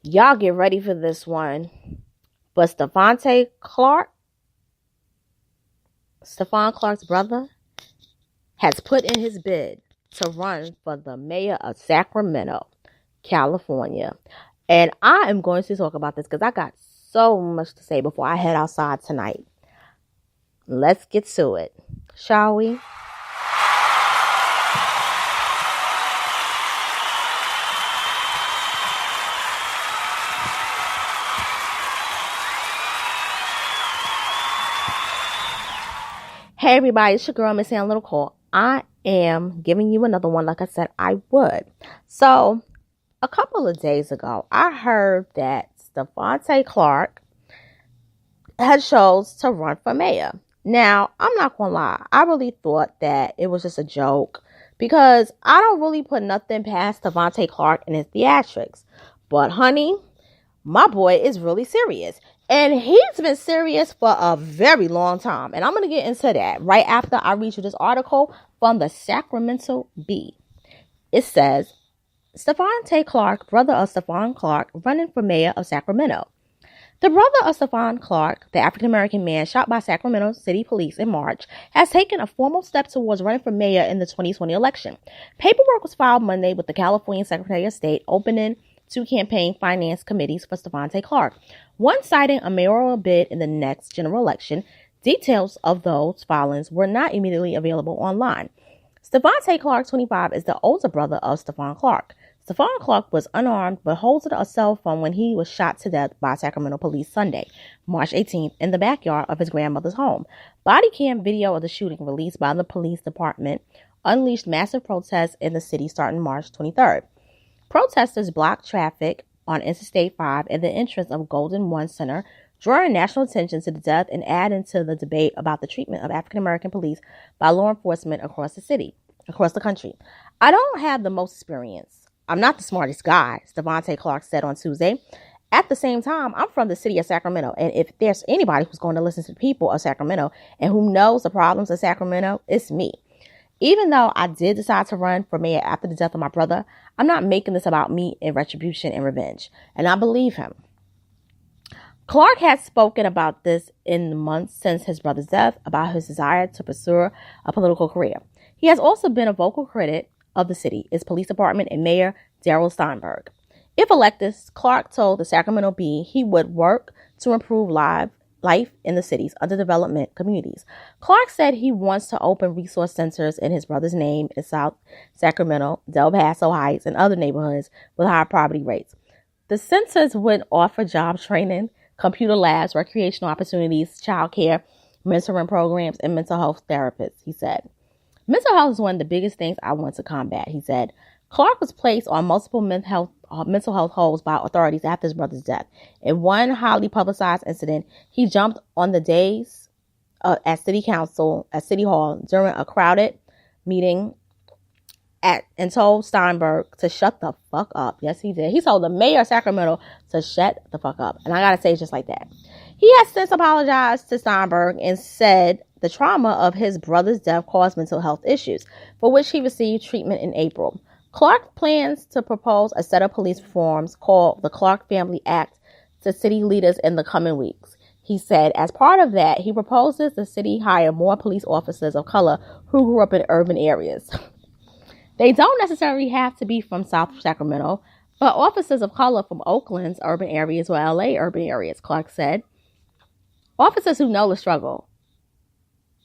Y'all get ready for this one. But Stevante Stephon Clark's brother, has put in his bid to run for the mayor of Sacramento, California. And I am going to talk about this because I got so much to say before I head outside tonight. Let's get to it, shall we? Hey everybody, it's your girl Miss Ann Little Cole. I am giving you another one like I said I would. So a couple of days ago, I heard that Stevante Clark had chose to run for mayor. Now, I'm not gonna lie, I really thought that it was just a joke because I don't really put nothing past Stevante Clark and his theatrics. But honey, my boy is really serious. And he's been serious for a very long time. And I'm going to get into that right after I read you this article from the Sacramento Bee. It says, Stevante Clark, brother of Stephon Clark, running for mayor of Sacramento. The brother of Stephon Clark, the African-American man shot by Sacramento City Police in March, has taken a formal step towards running for mayor in the 2020 election. Paperwork was filed Monday with the California Secretary of State opening two campaign finance committees for Stevante Clark, one citing a mayoral bid in the next general election. Details of those filings were not immediately available online. Stevante Clark, 25, is the older brother of Stephon Clark. Stephon Clark was unarmed but holds a cell phone when he was shot to death by Sacramento police Sunday, March 18th, in the backyard of his grandmother's home. Body cam video of the shooting released by the police department unleashed massive protests in the city starting March 23rd. Protesters blocked traffic on Interstate 5 and the entrance of Golden One Center, drawing national attention to the death and adding to the debate about the treatment of African-American police by law enforcement across the country. I don't have the most experience. I'm not the smartest guy, Stevante Clark said on Tuesday. At the same time, I'm from the city of Sacramento, and if there's anybody who's going to listen to the people of Sacramento and who knows the problems of Sacramento, it's me. Even though I did decide to run for mayor after the death of my brother, I'm not making this about me and retribution and revenge. And I believe him. Clark has spoken about this in the months since his brother's death, about his desire to pursue a political career. He has also been a vocal critic of the city, its police department, and Mayor Darrell Steinberg. If elected, Clark told the Sacramento Bee he would work to improve life in the city's underdevelopment communities. Clark said he wants to open resource centers in his brother's name in South Sacramento, Del Paso Heights, and other neighborhoods with high poverty rates. The centers would offer job training, computer labs, recreational opportunities, childcare, mentoring programs, and mental health therapists, he said. Mental health is one of the biggest things I want to combat, he said. Clark was placed on multiple mental health holds by authorities after his brother's death. In one highly publicized incident, he jumped on the days at City Hall during a crowded meeting and told Steinberg to shut the fuck up. Yes, he did. He told the mayor of Sacramento to shut the fuck up. And I gotta say it just like that. He has since apologized to Steinberg and said the trauma of his brother's death caused mental health issues, for which he received treatment in April. Clark plans to propose a set of police reforms called the Clark Family Act to city leaders in the coming weeks. He said as part of that, he proposes the city hire more police officers of color who grew up in urban areas. They don't necessarily have to be from South Sacramento, but officers of color from Oakland's urban areas or LA urban areas, Clark said. Officers who know the struggle,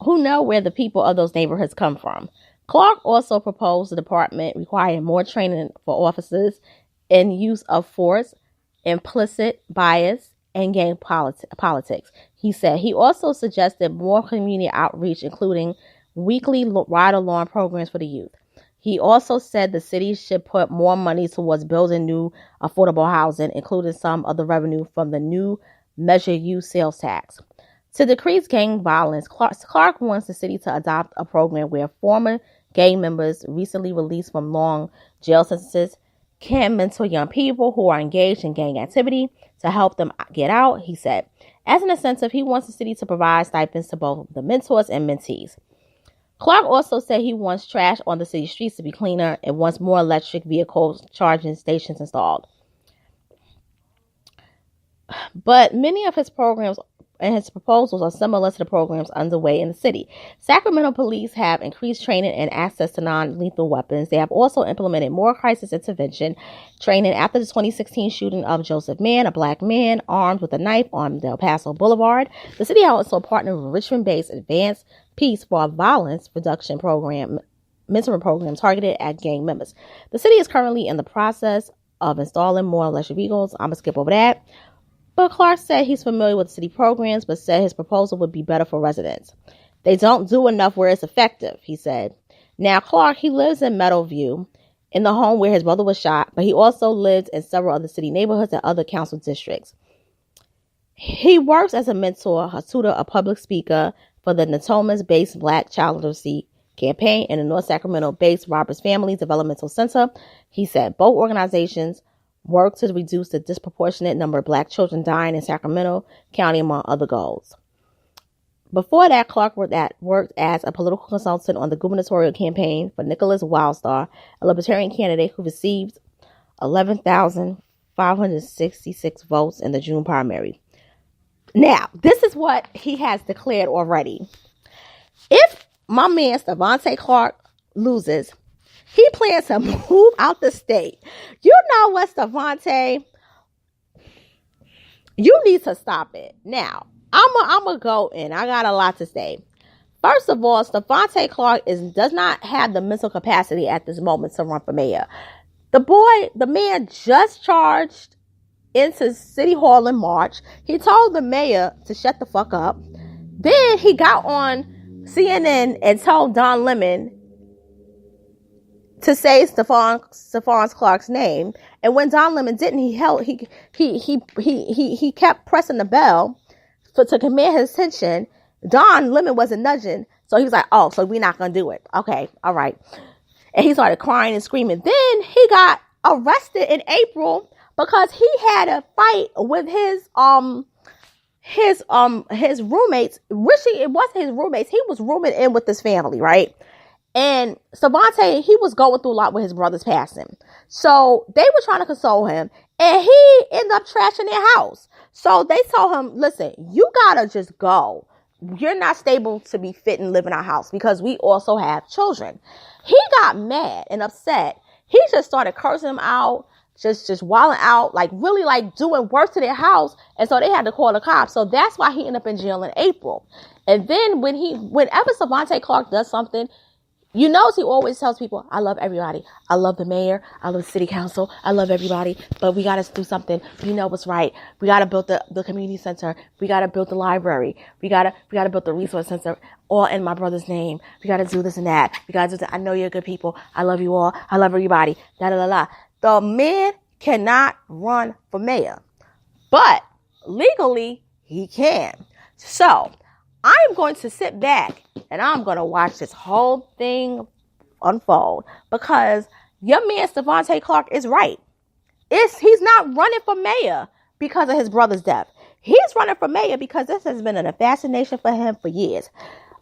who know where the people of those neighborhoods come from. Clark also proposed the department require more training for officers in use of force, implicit bias, and gang politics. He said he also suggested more community outreach, including weekly ride-along programs for the youth. He also said the city should put more money towards building new affordable housing, including some of the revenue from the new Measure U sales tax. To decrease gang violence, Clark wants the city to adopt a program where former gang members recently released from long jail sentences can mentor young people who are engaged in gang activity to help them get out, he said. As an incentive, he wants the city to provide stipends to both the mentors and mentees. Clark also said he wants trash on the city streets to be cleaner and wants more electric vehicle charging stations installed. But many of his programs and his proposals are similar to the programs underway in the city. Sacramento police have increased training and access to non-lethal weapons. They have also implemented more crisis intervention training after the 2016 shooting of Joseph Mann, a black man armed with a knife on Del Paso Boulevard. The city also partnered with Richmond-based Advanced Peace for Violence Reduction Program, mentoring program targeted at gang members. The city is currently in the process of installing more electric vehicles. I'm going to skip over that. But Clark said he's familiar with city programs, but said his proposal would be better for residents. They don't do enough where it's effective, he said. Now, Clark, he lives in Meadowview, in the home where his brother was shot, but he also lives in several other city neighborhoods and other council districts. He works as a mentor, a tutor, a public speaker for the Natomas-based Black Child Literacy campaign and the North Sacramento-based Roberts Family Developmental Center. He said both organizations work to reduce the disproportionate number of black children dying in Sacramento County, among other goals. Before that, Clark worked as a political consultant on the gubernatorial campaign for Nicholas Wildstar, a libertarian candidate who received 11,566 votes in the June primary. Now, this is what he has declared already. If my man Stevante Clark loses, he plans to move out the state. You know what, Stevante? You need to stop it. Now, I'm going to go in. I got a lot to say. First of all, Stevante Clark does not have the mental capacity at this moment to run for mayor. The man just charged into City Hall in March. He told the mayor to shut the fuck up. Then he got on CNN and told Don Lemon to say Stevante Clark's name, and when Don Lemon didn't, he kept pressing the bell to command his attention. Don Lemon wasn't nudging, so he was like, "Oh, so we're not gonna do it? Okay, all right." And he started crying and screaming. Then he got arrested in April because he had a fight with his roommates. Richie, it wasn't his roommates. He was rooming in with his family, right? And Stevante, he was going through a lot with his brother's passing. So they were trying to console him. And he ended up trashing their house. So they told him, listen, you gotta just go. You're not stable to be fit and live in our house because we also have children. He got mad and upset. He just started cursing them out, just wilding out, like really like doing work to their house. And so they had to call the cops. So that's why he ended up in jail in April. And then whenever Stevante Clark does something, you know, he always tells people, I love everybody. I love the mayor. I love the city council. I love everybody. But we got to do something. You know what's right. We got to build the community center. We got to build the library. We got to build the resource center all in my brother's name. We got to do this and that. We got to do that. I know you're good people. I love you all. I love everybody. Da da da da. The man cannot run for mayor. But legally, he can. So I'm going to sit back and I'm going to watch this whole thing unfold because your man Stevante Clark is right. He's not running for mayor because of his brother's death. He's running for mayor because this has been an fascination for him for years.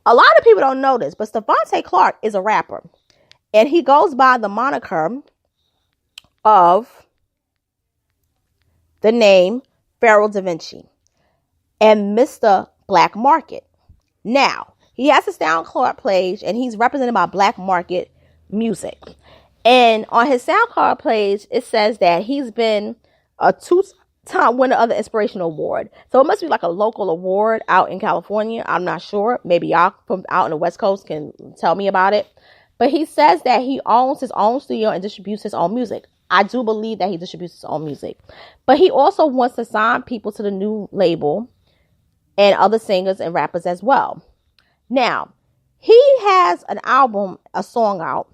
A lot of people don't know this, but Stevante Clark is a rapper. And he goes by the moniker of the name Pharaoh Da Vinci and Mr. Black Market. Now, he has a SoundCloud page and he's represented by Black Market Music. And on his SoundCloud page, it says that he's been a 2-time winner of the Inspirational Award. So it must be like a local award out in California. I'm not sure. Maybe y'all from out in the West Coast can tell me about it. But he says that he owns his own studio and distributes his own music. I do believe that he distributes his own music. But he also wants to sign people to the new label and other singers and rappers as well. Now, he has an album, a song out,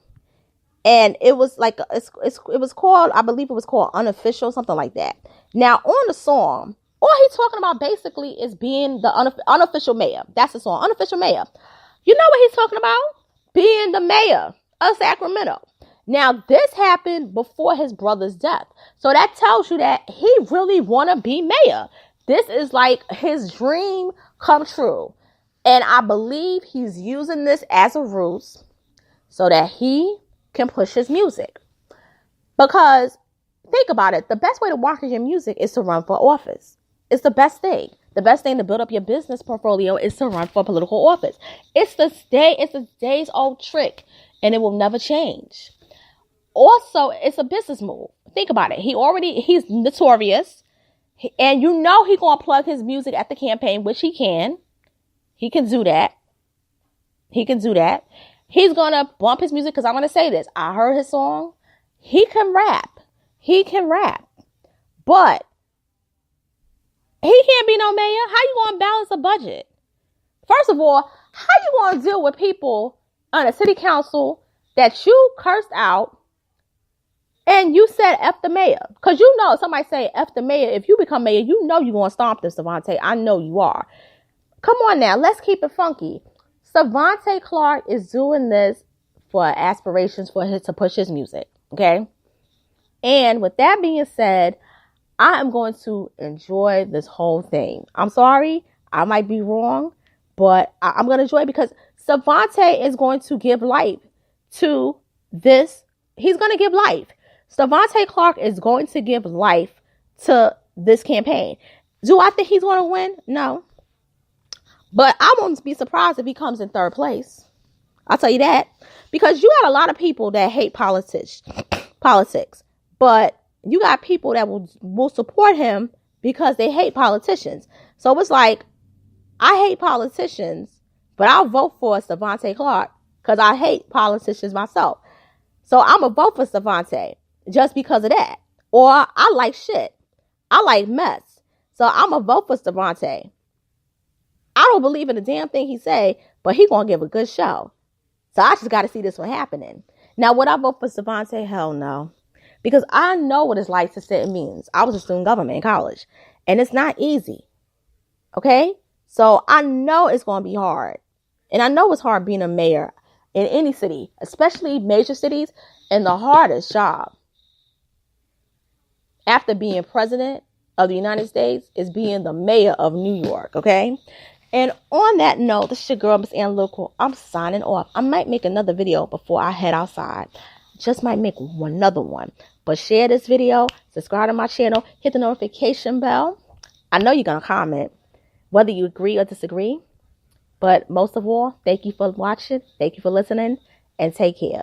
and it was like, it was called, I believe it was called Unofficial, something like that. Now, on the song, all he's talking about basically is being the unofficial mayor. That's the song, Unofficial Mayor. You know what he's talking about? Being the mayor of Sacramento. Now, this happened before his brother's death. So that tells you that he really want to be mayor. This is like his dream come true. And I believe he's using this as a ruse so that he can push his music. Because think about it. The best way to market your music is to run for office. It's the best thing. The best thing to build up your business portfolio is to run for political office. It's the days old trick, and it will never change. Also, it's a business move. Think about it. He's notorious, and you know he's gonna plug his music at the campaign, which he can. He can do that. He's gonna bump his music, because I'm gonna say this. I heard his song. He can rap. But he can't be no mayor. How you gonna balance a budget? First of all, how you gonna deal with people on a city council that you cursed out and you said F the mayor? Because you know, somebody say F the mayor. If you become mayor, you know you're gonna stomp them, Stevante. I know you are. Come on now, let's keep it funky. Stevante Clark is doing this for aspirations for him to push his music, okay? And with that being said, I am going to enjoy this whole thing. I'm sorry, I might be wrong, but I'm going to enjoy it because Stevante is going to give life to this. He's going to give life. Stevante Clark is going to give life to this campaign. Do I think he's going to win? No. But I won't be surprised if he comes in third place. I'll tell you that. Because you got a lot of people that hate politics. But you got people that will support him because they hate politicians. So it's like, I hate politicians, but I'll vote for Stevante Clark because I hate politicians myself. So I'm going to vote for Stevante just because of that. Or I like shit. I like mess. So I'm going to vote for Stevante. I don't believe in a damn thing he say, but he going to give a good show. So I just got to see this one happening. Now, would I vote for Stevante? Hell no. Because I know what it's like to sit in meetings. I was a student government in college. And it's not easy. Okay? So I know it's going to be hard. And I know it's hard being a mayor in any city, especially major cities. And the hardest job after being president of the United States is being the mayor of New York. Okay? And on that note, this is your girl, Miss Analytical. I'm signing off. I might make another video before I head outside. Just might make another one. But share this video, subscribe to my channel, hit the notification bell. I know you're going to comment, whether you agree or disagree. But most of all, thank you for watching. Thank you for listening. And take care.